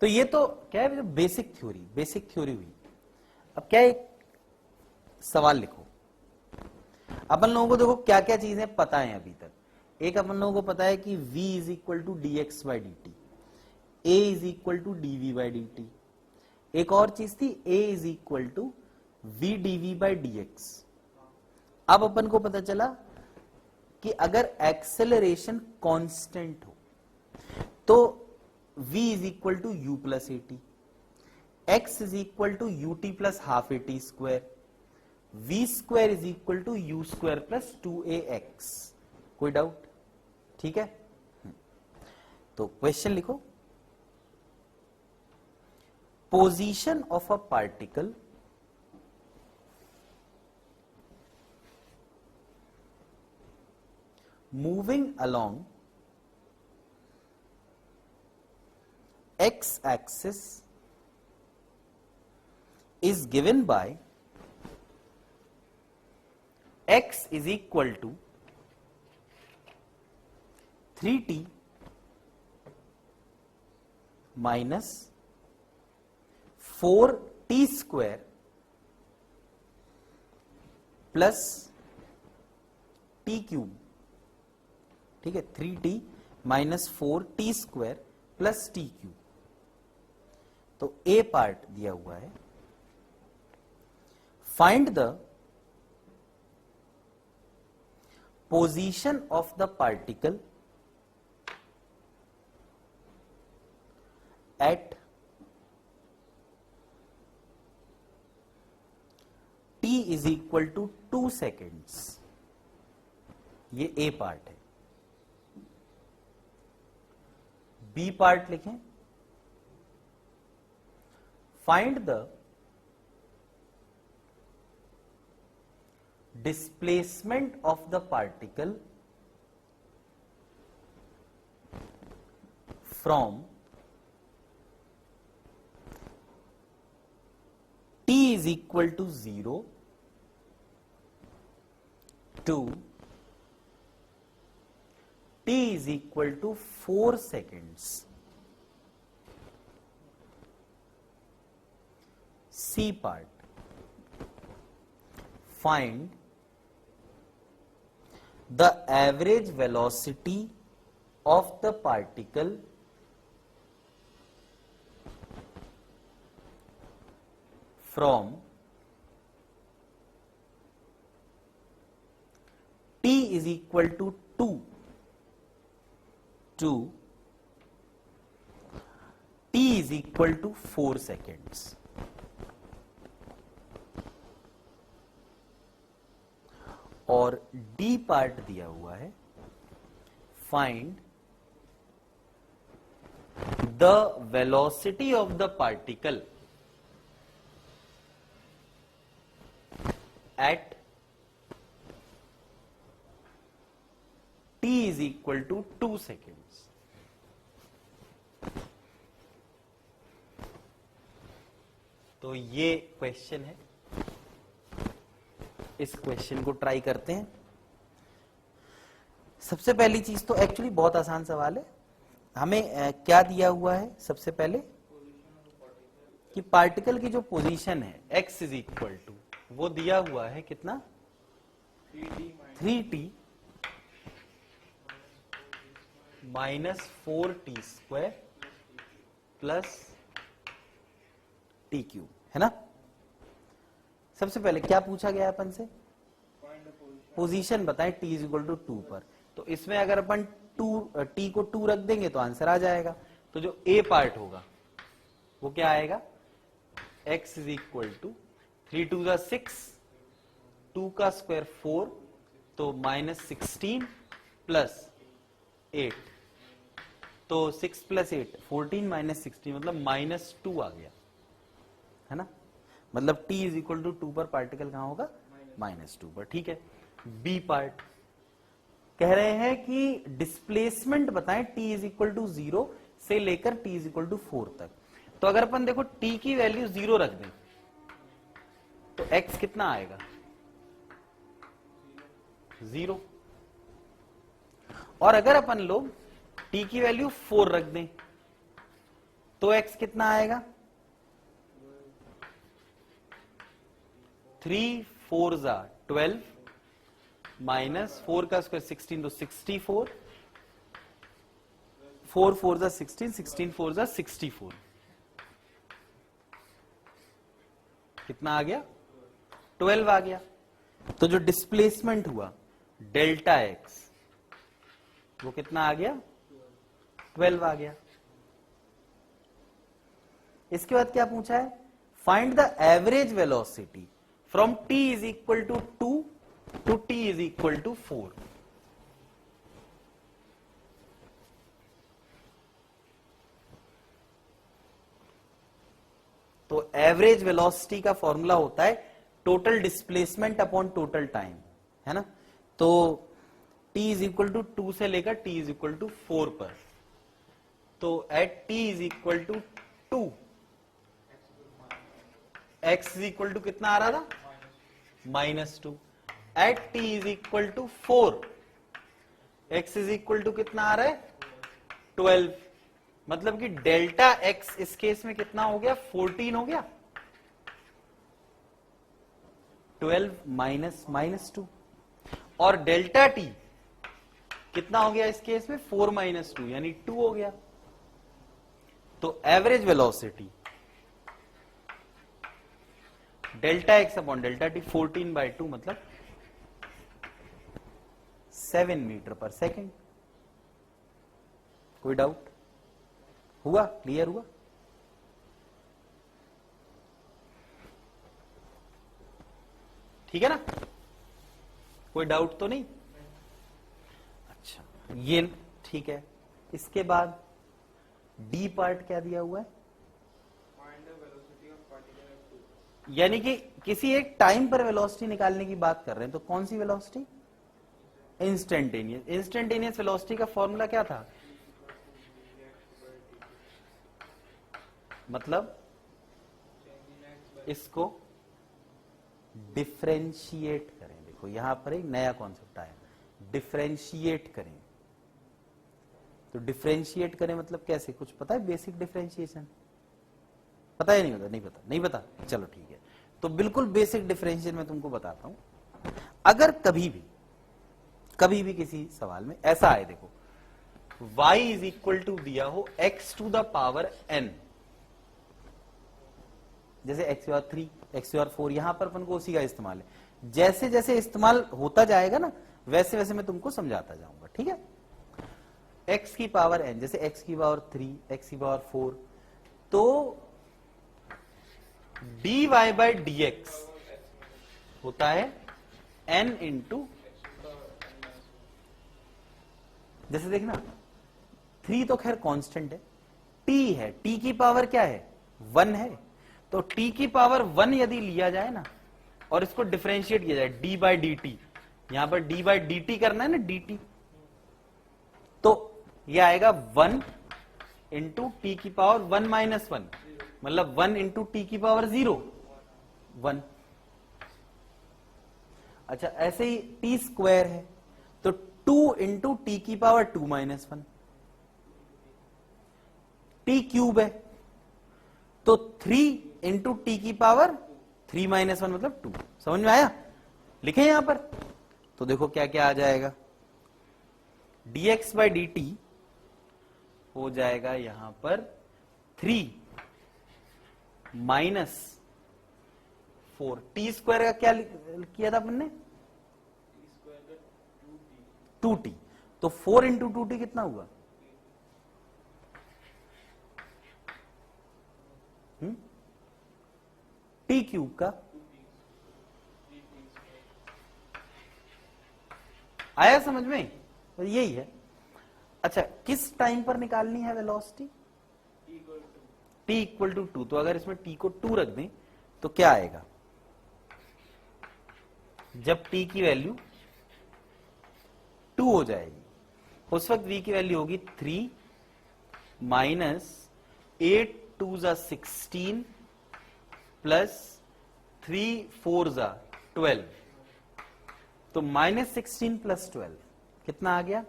तो ये तो क्या है, बेसिक थ्योरी हुई। अब क्या है, एक सवाल लिखो। अपन लोगों को देखो क्या क्या चीजें पता है अभी तक। एक अपन लोगों को पता है कि v is equal to d x by d t, a is equal to d v by d t. एक और चीज थी a is equal to v d v by d x. अब अपन को पता चला कि अगर एक्सेलरेशन कांस्टेंट हो तो v is equal to u plus a t, x is equal to u t plus half a t square, v square is equal to u square plus 2ax। कोई डाउट? ठीक है, तो क्वेश्चन लिखो। Position of a particle moving along x axis is given by x is equal to 3t minus 4t square plus t cube, ठीक है, 3t minus 4t square plus t cube. तो ए पार्ट दिया हुआ है, find the position of the particle at t is equal to 2 seconds. ये ए पार्ट है। बी पार्ट लिखें, find the displacement of the particle from t is equal to 0 to t is equal to 4 seconds. C part, find the average velocity of the particle from t is equal to 2 to t is equal to 4 seconds. और डी पार्ट दिया हुआ है, find the velocity of the particle at t is equal to 2 seconds. तो ये क्वेश्चन है, इस क्वेश्चन को ट्राई करते हैं। सबसे पहली चीज तो एक्चुअली बहुत आसान सवाल है। हमें क्या दिया हुआ है सबसे पहले कि पार्टिकल की जो पोजीशन है x इज इक्वल टू, वो दिया हुआ है कितना, 3t minus 4t square plus t cube, है ना। सबसे पहले क्या पूछा गया अपन से, पोजीशन बताएं t इज इक्वल टू 2 पर। तो इसमें अगर अपन t को 2 रख देंगे तो आंसर आ जाएगा। तो जो a पार्ट होगा वो क्या आएगा, x इज इक्वल टू 3 2 जा 6, 2 का स्क्वायर 4, तो माइनस 16 प्लस 8, तो 6 प्लस 8 14 माइनस 16 मतलब माइनस 2 आ गया, है ना। मतलब t इज इक्वल टू 2 पर पार्टिकल कहां होगा, माइनस 2 पर, ठीक है। बी पार्ट कह रहे हैं कि डिस्प्लेसमेंट बताएं t इज इक्वल टू 0 से लेकर t इज इक्वल टू 4 तक। तो अगर अपन देखो t की वैल्यू 0 रख दें तो x कितना आएगा, 0। और अगर अपन लोग t की वैल्यू 4 रख दें तो x कितना आएगा, 3 4 जा 12 माइनस 4 का स्क्वायर 16 तो 64, 4 4 जा 16, 16 4 जा 64, कितना आ गया, 12 आ गया। तो जो डिस्प्लेसमेंट हुआ डेल्टा एक्स वो कितना आ गया, 12 आ गया। इसके बाद क्या पूछा है, find the average velocity from t is equal to 2 to t is equal to 4। तो एवरेज वेलोसिटी का फॉर्मूला होता है total displacement upon total time, है ना। तो t इज इक्वल टू 2 से लेकर t इज इक्वल टू 4 पर, तो at t is equal to 2 x is equal to कितना आ रहा था, -2। At t is equal to 4, x is equal to कितना आ रहा है, 12। मतलब कि डेल्टा x इस केस में कितना हो गया, 14 हो गया। 12 माइनस 2, और डेल्टा t कितना हो गया इस केस में, 4 माइनस 2 यानी 2 हो गया। तो average velocity delta x upon delta t 14/2 मतलब 7 मीटर पर सेकेंड। कोई डाउट हुआ, क्लियर हुआ? ठीक है ना, कोई डाउट तो नहीं? अच्छा, ये ठीक है। इसके बाद डी पार्ट क्या दिया हुआ है, यानी कि किसी एक टाइम पर वेलोसिटी निकालने की बात कर रहे हैं। तो कौन सी वेलोसिटी, इंस्टेंटेनियस। इंस्टेंटेनियस वेलोसिटी का फॉर्मूला क्या था, मतलब इसको डिफरेंशिएट करें। देखो यहां पर एक नया कॉन्सेप्ट आया, डिफरेंशिएट करें। तो डिफरेंशिएट करें मतलब कैसे, कुछ पता है बेसिक डिफरेंशिएशन? पता है, नहीं पता? नहीं पता, नहीं पता, चलो ठीक है। तो बिल्कुल बेसिक डिफरेंशिएशन मैं तुमको बताता हूं। अगर कभी भी किसी सवाल में ऐसा आए, देखो y इज इक्वल टू दिया हो x to the power n, जैसे x⁻3, x⁻4, यहां पर अपन को उसी का इस्तेमाल है। जैसे जैसे इस्तेमाल होता जाएगा ना, वैसे वैसे मैं तुमको समझाता जाऊंगा, ठीक है। x की पावर n, जैसे x की पावर 3, x की पावर 4, तो dy बाय dx होता है n इंटू, जैसे देखना 3 तो खैर कांस्टेंट है, t है, t की पावर क्या है, 1 है। तो t की पावर 1 यदि लिया जाए ना, और इसको डिफरेंशिएट किया जाए d बाय डी टी, यहां पर d बाय डी टी करना है ना, dt, तो यह आएगा 1 इंटू टी की पावर 1 माइनस 1, मतलब 1 इंटू टी की पावर 0, 1। अच्छा, ऐसे ही टी स्क्वायर है, तो 2 इंटू टी की पावर 2 माइनस 1। टी क्यूब है, तो 3 इंटू टी की पावर 3 माइनस 1 मतलब 2। समझ में आया? लिखे यहां पर, तो देखो क्या क्या आ जाएगा, dx बाई डी टी हो जाएगा यहां पर 3 माइनस 4। टी स्क्वायर का क्या किया था अपन ने, 2t, तो 4 इंटू 2t कितना हुआ, टी क्यूब का। आया समझ में? तो यही है। अच्छा, किस टाइम पर निकालनी है वेलोसिटी, t इक्वल टू 2। तो अगर इसमें t को 2 रख दें तो क्या आएगा, जब t की वैल्यू 2 हो जाएगी, उस वक्त v की वैल्यू होगी 3 माइनस 8 2 जा 16 प्लस 3 4 जा 12। तो -16 प्लस 12 कितना आ गया,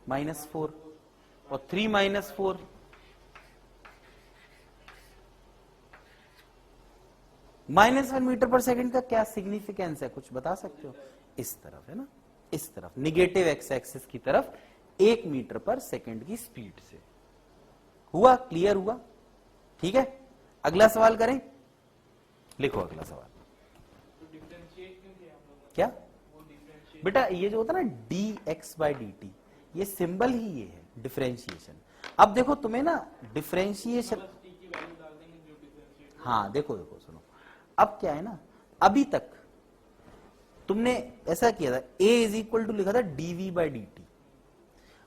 -4, और 3 माइनस 4 -1 मीटर पर सेकंड का क्या सिग्निफिकेंस है, कुछ बता सकते हो? इस तरफ है ना, इस तरफ निगेटिव एक्स एक्सिस की तरफ 1 मीटर पर सेकंड की स्पीड से। हुआ, क्लियर हुआ? ठीक है, अगला सवाल करें, लिखो अगला सवाल। क्या बेटा, ये जो होता है ना dx बाई डी टी, ये सिंबल ही ये है डिफरेंशिएशन। अब देखो तुम्हें ना डिफरेंशिएशन, हाँ देखो देखो सुनो, अब क्या है ना, अभी तक तुमने ऐसा किया था, a इज इक्वल टू लिखा था dv बाई डी टी,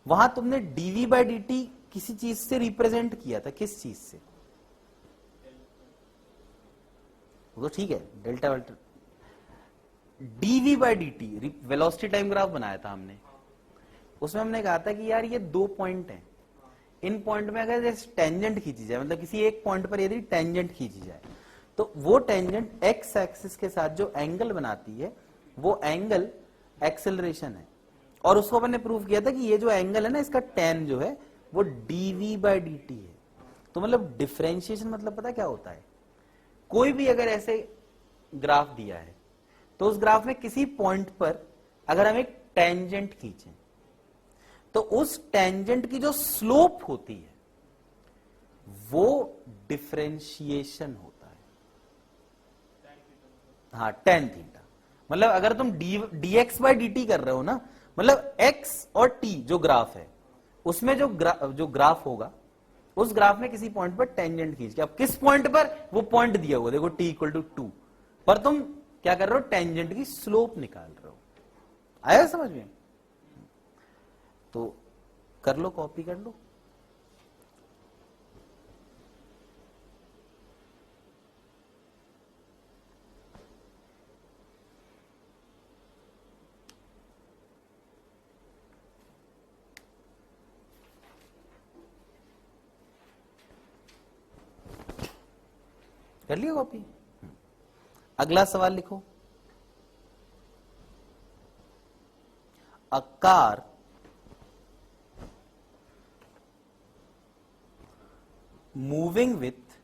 वहां तुमने dv बाई डी टी किसी चीज से रिप्रेजेंट किया था, किस चीज से, वो तो ठीक है, delta velta. dv by d t velocity time graph बनाया था हमने, उसमें हमने कहा था कि यार ये 2 पॉइंट हैं, इन पॉइंट में अगर टेंजेंट खींची जाए, मतलब किसी एक पॉइंट पर यदि टेंजेंट खींची जाए, तो वो टेंजेंट एक्स एक्सिस के साथ जो एंगल बनाती है वो एंगल एक्सेलरेशन है। और उसको मैंने प्रूव किया था कि ये जो एंगल है ना, इसका टेन जो है वो डीवी बाई डी टी है। तो मतलब डिफरेंशिएशन मतलब पता क्या होता है, कोई भी अगर ऐसे ग्राफ दिया है तो उस ग्राफ में किसी पॉइंट पर अगर हम एक टेंजेंट खींचें तो उस टेंजेंट की जो स्लोप होती है वो डिफरेंशिएशन होता है। हाँ, टेन थीटा। मतलब अगर तुम D x by d T कर रहे हो ना, मतलब एक्स और टी जो ग्राफ है उसमें जो ग्राफ होगा, उस ग्राफ में किसी पॉइंट पर टेंजेंट खींच के, अब किस पॉइंट पर, वो पॉइंट दिया हुआ देखो t इक्वल टू 2 पर तुम क्या कर रहे हो, टेंजेंट की स्लोप निकाल रहे हो। आया समझ में? तो कर लो, कॉपी कर लो। कर लिया कॉपी? अगला सवाल लिखो। A car moving with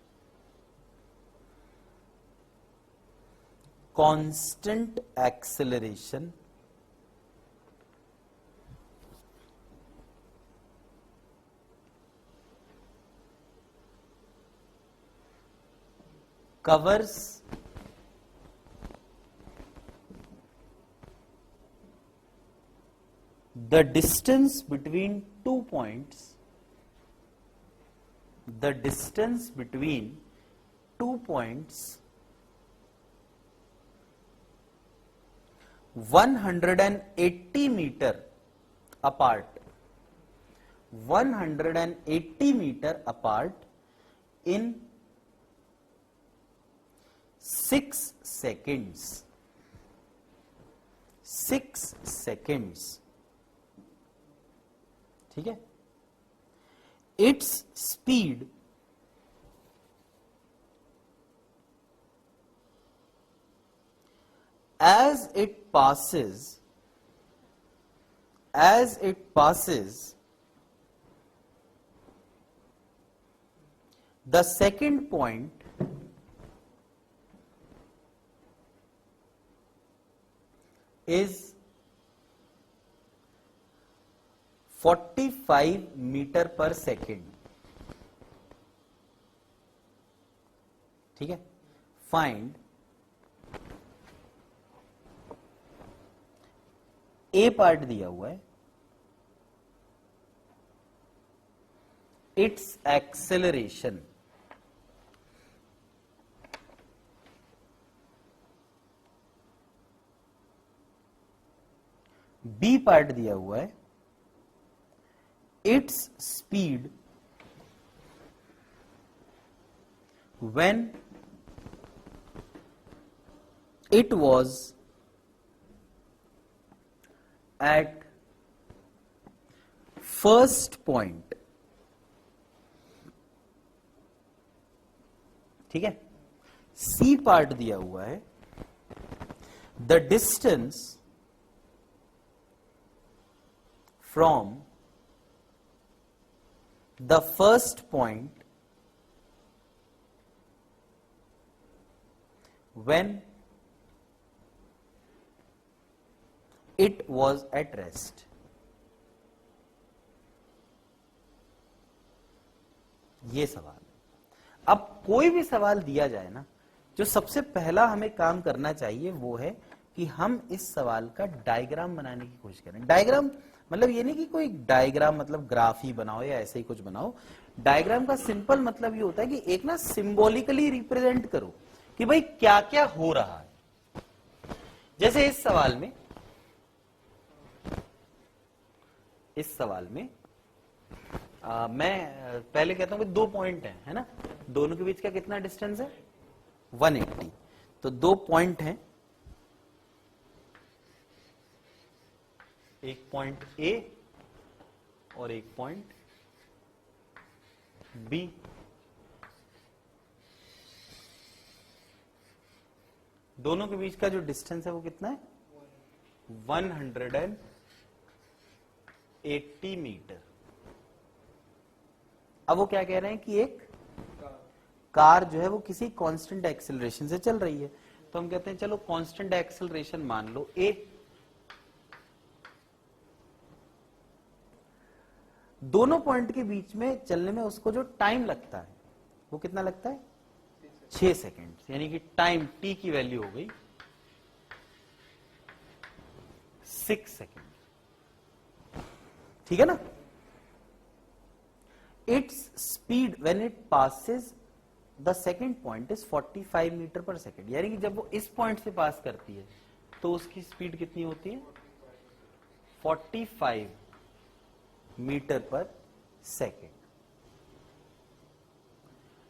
constant acceleration covers the distance between 2 points, the distance between 2 points 180 meter apart, 180 meter apart in 6 seconds, 6 seconds, ठीक है। Its speed as it passes the second point is 45 metre per second, ठीक है। फाइंड ए पार्ट दिया हुआ है, इट्स एक्सेलरेशन, बी पार्ट दिया हुआ है, its speed when it was at first point, ठीक है। सी पार्ट दिया हुआ है, the distance from the first point when it was at rest। ये सवाल। अब कोई भी सवाल दिया जाए ना, जो सबसे पहला हमें काम करना चाहिए वो है कि हम इस सवाल का डायग्राम बनाने की कोशिश करें। डायग्राम मतलब ये नहीं कि कोई डायग्राम मतलब ग्राफ ही बनाओ या ऐसे ही कुछ बनाओ। डायग्राम का सिंपल मतलब ये होता है कि एक ना सिंबॉलिकली रिप्रेजेंट करो कि भाई क्या क्या हो रहा है। जैसे इस सवाल में मैं पहले कहता हूं कि 2 पॉइंट है ना, दोनों के बीच का कितना डिस्टेंस है, 180। तो 2 पॉइंट हैं, एक पॉइंट ए और एक पॉइंट बी। दोनों के बीच का जो डिस्टेंस है वो कितना है? 180 मीटर। अब वो क्या कह रहे हैं कि एक कार जो है वो किसी कांस्टेंट एक्सेलरेशन से चल रही है, तो हम कहते हैं चलो कांस्टेंट एक्सेलरेशन मान लो a। दोनों पॉइंट के बीच में चलने में उसको जो टाइम लगता है वो कितना लगता है? 6 सेकेंड, यानी कि टाइम t की वैल्यू हो गई 6 सेकेंड। ठीक है ना? Its speed when it passes the second point is 45 metre per second, यानी कि जब वो इस पॉइंट से पास करती है तो उसकी स्पीड कितनी होती है? 45 मीटर पर सेकेंड।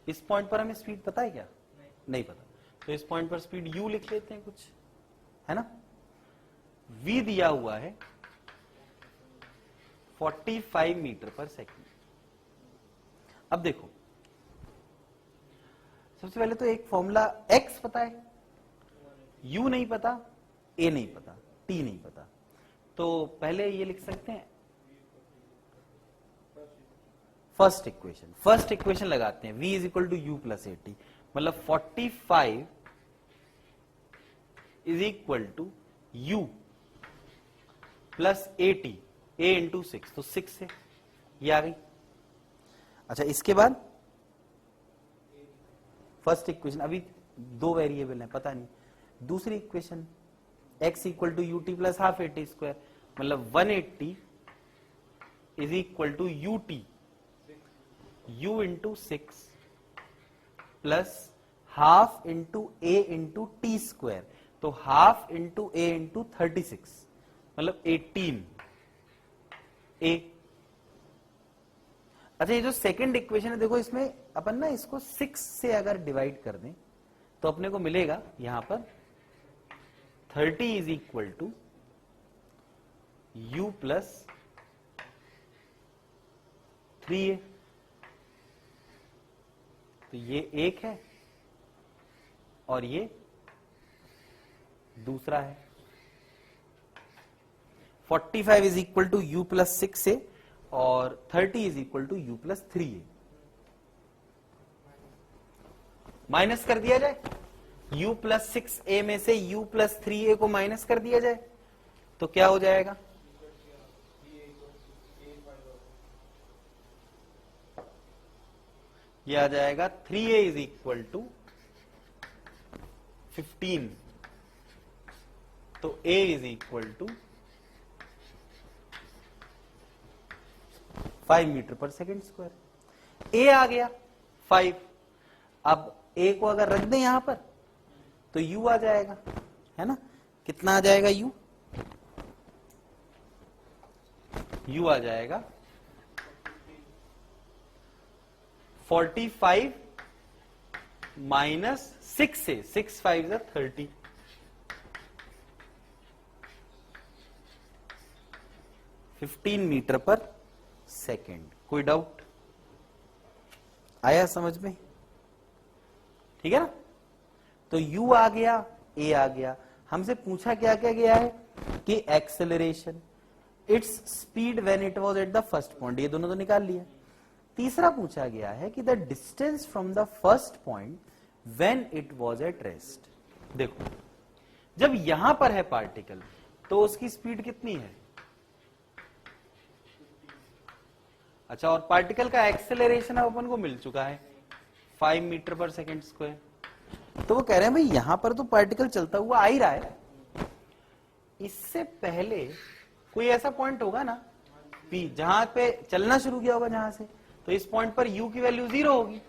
इस पॉइंट पर हमें स्पीड पता है क्या? नहीं पता। तो इस पॉइंट पर स्पीड u लिख लेते हैं कुछ, है ना? v दिया हुआ है 45 मीटर पर सेकेंड। अब देखो, सबसे पहले तो एक फॉर्मूला x पता है, u नहीं पता, a नहीं पता, t नहीं पता, तो पहले ये लिख सकते हैं फर्स्ट इक्वेशन लगाते हैं, v is equal to u plus a t, मतलब 45 is equal to u plus a t, a into 6, तो 6 से ये आ गई। अच्छा, इसके बाद फर्स्ट इक्वेशन, अभी दो वेरिएबल है पता नहीं, दूसरी equation x equal to u t plus half a t square, मतलब 180 is equal to u t, u into 6 plus half into a into t square, तो हाफ इंटू ए इंटू 36, मतलब 18 a। अच्छा, ये जो सेकंड इक्वेशन है देखो, इसमें अपन ना इसको 6 से अगर डिवाइड कर दें तो अपने को मिलेगा यहां पर 30 is equal to u plus 3a। तो ये एक है और ये दूसरा है। 45 is equal to u plus 6a और 30 is equal to u plus 3a। Minus कर दिया जाए, u प्लस 6a में से u प्लस 3a को माइनस कर दिया जाए तो क्या हो जाएगा? ये आ जाएगा 3a इज इक्वल टू 15, तो a is equal to 5 metre per second square. a आ गया 5, अब a को अगर रख दें यहां पर तो u आ जाएगा, है ना? कितना आ जाएगा u? u आ जाएगा 45 माइनस 6 से, 6 5 is 30, 15 मीटर पर सेकेंड। कोई डाउट आया समझ में? ठीक है ना? तो u आ गया, a आ गया। हमसे पूछा क्या क्या गया है कि acceleration, it's speed when it was at the first point, ये दोनों तो निकाल लिया। तीसरा पूछा गया है कि the distance from the first point when it was at rest. देखो, जब यहां पर है पार्टिकल तो उसकी स्पीड कितनी है? अच्छा, और पार्टिकल का एक्सेलरेशन अब अपन को मिल चुका है 5 मीटर पर सेकेंड स्क्वायर। तो वो कह रहे हैं भाई यहां पर तो पार्टिकल चलता हुआ आ ही रहा है, इससे पहले कोई ऐसा पॉइंट होगा ना P जहां पे चलना शुरू किया होगा जहां से, तो इस पॉइंट पर u की वैल्यू 0 होगी,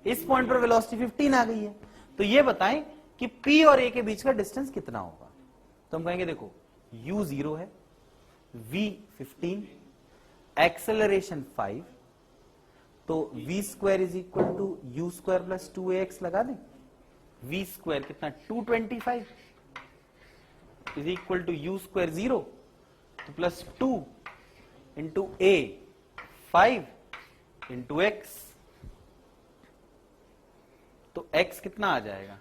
इस पॉइंट पर वेलोसिटी 15 आ गई है। तो ये बताएं कि P और A के बीच का डिस्टेंस कितना होगा? तो हम कहेंगे देखो, u 0 है, v 15, एक्सेलरेशन 5, तो v square is equal to u square plus 2ax लगा दें। v स्क्वायर कितना? 225 is equal to u square 0, तो plus 2 into a 5 into x, तो x कितना आ जाएगा?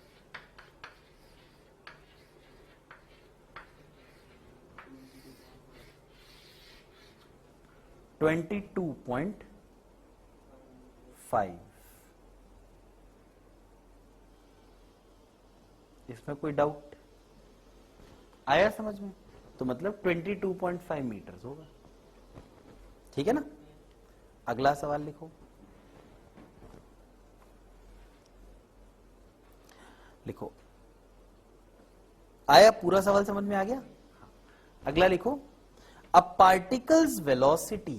22.5। इसमें कोई डाउट आया समझ में? तो मतलब 22.5 मीटर होगा। ठीक है ना? अगला सवाल लिखो। लिखो, आया? पूरा सवाल समझ में आ गया? अगला लिखो, a particle's velocity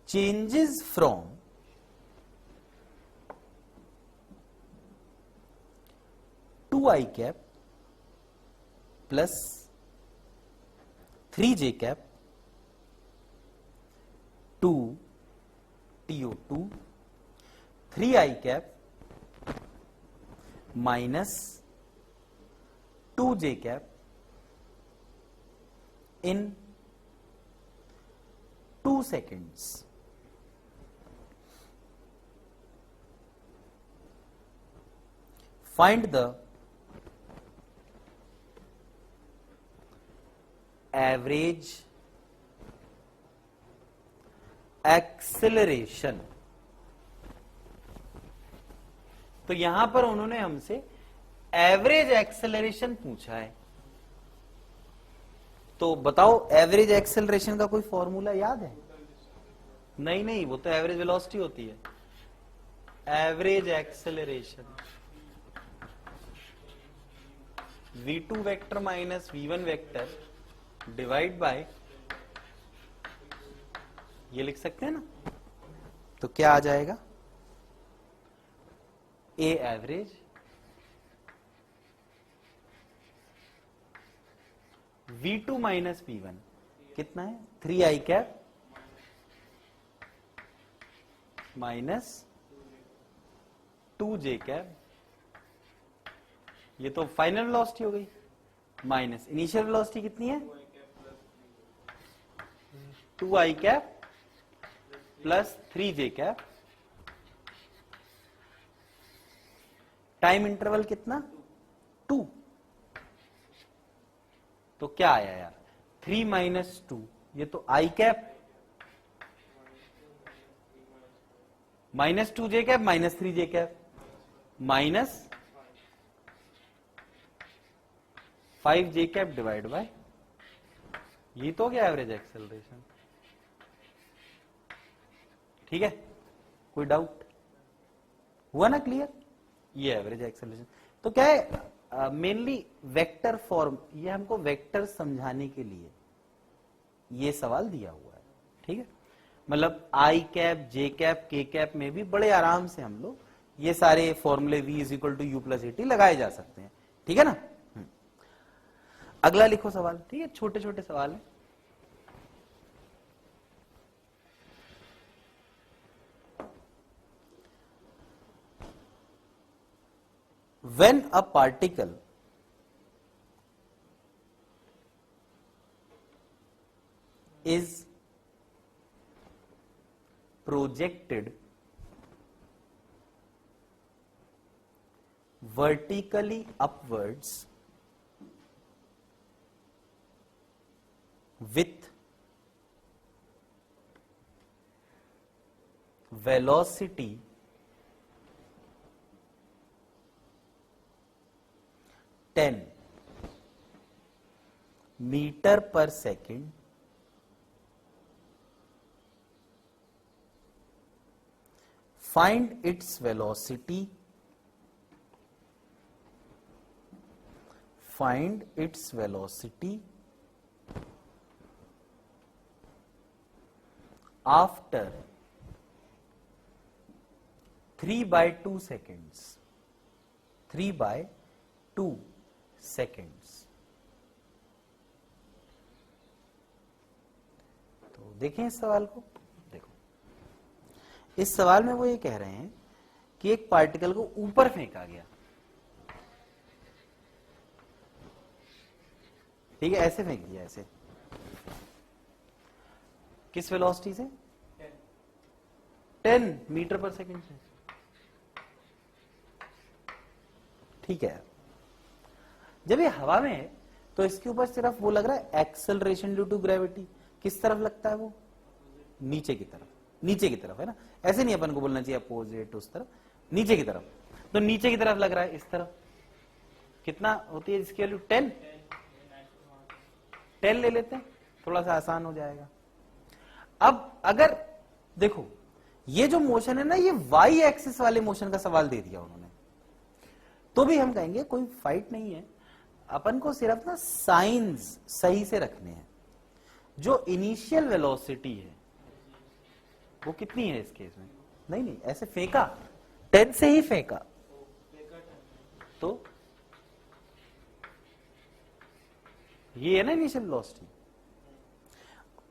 changes from two i cap plus 3j cap to TO2 3i cap minus 2j cap in 2 seconds। Find the average acceleration। तो यहां पर उन्होंने हमसे एवरेज एक्सेलरेशन पूछा है, तो बताओ एवरेज एक्सेलरेशन का कोई फॉर्मूला याद है? नहीं, वो तो एवरेज वेलोसिटी होती है। Average acceleration v2 vector minus v1 vector divide by, ये लिख सकते हैं ना? तो क्या आ जाएगा? ए एवरेज v2 माइनस v1 कितना है? 3i cap minus 2j cap, ये तो फाइनल वेलोसिटी हो गई, माइनस इनिशियल वेलोसिटी कितनी है? 2i cap plus 3j cap, time interval कितना? 2। तो क्या आया यार? 3 माइनस 2, ये तो i cap minus 2j cap minus 3j cap minus 5j cap divide by, ये तो हो गया एवरेज एक्सेलरेशन। ठीक है, कोई डाउट हुआ ना? क्लियर? ये एवरेज एक्सेलरेशन। तो क्या है, मेनली वेक्टर फॉर्म, ये हमको वेक्टर समझाने के लिए ये सवाल दिया हुआ है। ठीक है, मतलब आई कैप, जे कैप, के कैप में भी बड़े आराम से हम लोग ये सारे फॉर्मूले v is equal to u plus a t लगाए जा सकते हैं। ठीक है ना? अगला लिखो सवाल। ठीक है, छोटे छोटे सवाल है। When a particle is projected vertically upwards with velocity 10 meter per second, find its velocity, after 3/2 seconds। 3/2 seconds। तो देखें इस सवाल को। देखो, इस सवाल में वो ये कह रहे हैं कि एक पार्टिकल को ऊपर फेंका गया। ठीक है, ऐसे फेंक दिया, ऐसे। किस वेलोसिटी से? 10 मीटर पर सेकंड से। ठीक है, जब ये हवा में तो इसके ऊपर सिर्फ वो लग रहा है एक्सेलरेशन ड्यू टू ग्रेविटी। किस तरफ लगता है वो? नीचे की तरफ, नीचे की तरफ, है ना। ऐसे नहीं अपन को बोलना चाहिए अपोजिट, उस तरफ, नीचे की तरफ। तो नीचे की तरफ लग रहा है, इस तरफ। कितना होती है इसकी वैल्यू? 10 ले लेते हैं, थोड़ा सा आसान हो जाएगा। अब अगर देखो ये जो मोशन है ना, ये वाई एक्सिस वाले मोशन का सवाल दे दिया उन्होंने, तो भी हम कहेंगे कोई फाइट नहीं है, अपन को सिर्फ ना साइंस सही से रखने हैं। जो इनिशियल वेलोसिटी है वो कितनी है इस केस में? नहीं, ऐसे फेंका, 10 से ही फेंका, तो ये है ना इनिशियल वेलोसिटी।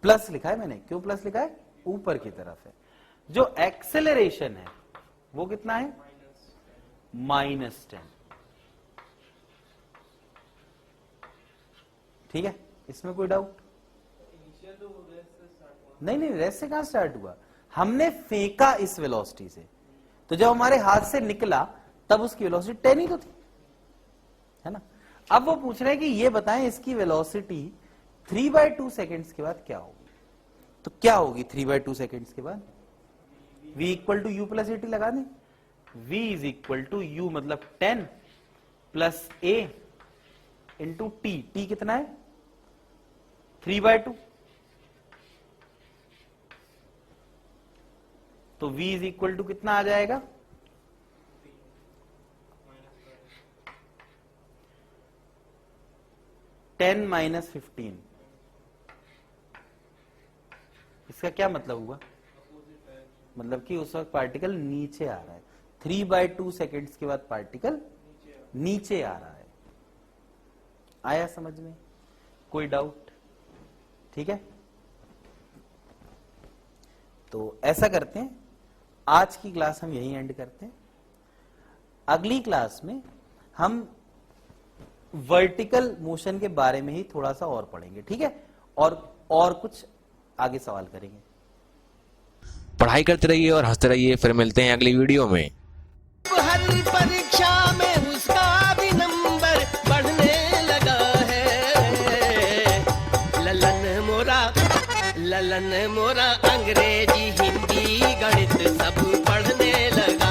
प्लस लिखा है मैंने, क्यों प्लस लिखा है? ऊपर की तरफ है। जो एक्सेलरेशन है वो कितना है? -10। ठीक है, इसमें कोई डाउट? नहीं, रेस से कहां स्टार्ट हुआ? हमने फेंका इस वेलोसिटी से, तो जब हमारे हाथ से निकला तब उसकी वेलोसिटी 10 ही तो थी, है ना। अब वो पूछ रहे हैं कि ये बताएं इसकी वेलोसिटी 3/2 सेकेंड्स के बाद क्या होगी। तो क्या होगी 3/2 सेकेंड्स के बाद? v equal to u plus a t लगा दें। v is equal to u मतलब 10 plus a into t. T कितना है? 3/2। तो v इज इक्वल टू कितना आ जाएगा? -15। इसका क्या मतलब हुआ? मतलब कि उस वक्त पार्टिकल नीचे आ रहा है। 3/2 सेकेंड्स के बाद पार्टिकल नीचे आ रहा है। आया समझ में? कोई डाउट? ठीक है, तो ऐसा करते हैं, आज की क्लास हम यहीं एंड करते हैं। अगली क्लास में हम वर्टिकल मोशन के बारे में ही थोड़ा सा और पढ़ेंगे, ठीक है, और कुछ आगे सवाल करेंगे। पढ़ाई करते रहिए और हंसते रहिए, फिर मिलते हैं अगली वीडियो में। हर परीक्षा में उसका भी नंबर बढ़ने लगा है। ललन मोरा अंग्रेजी हिंदी गणित सब पढ़ने लगा।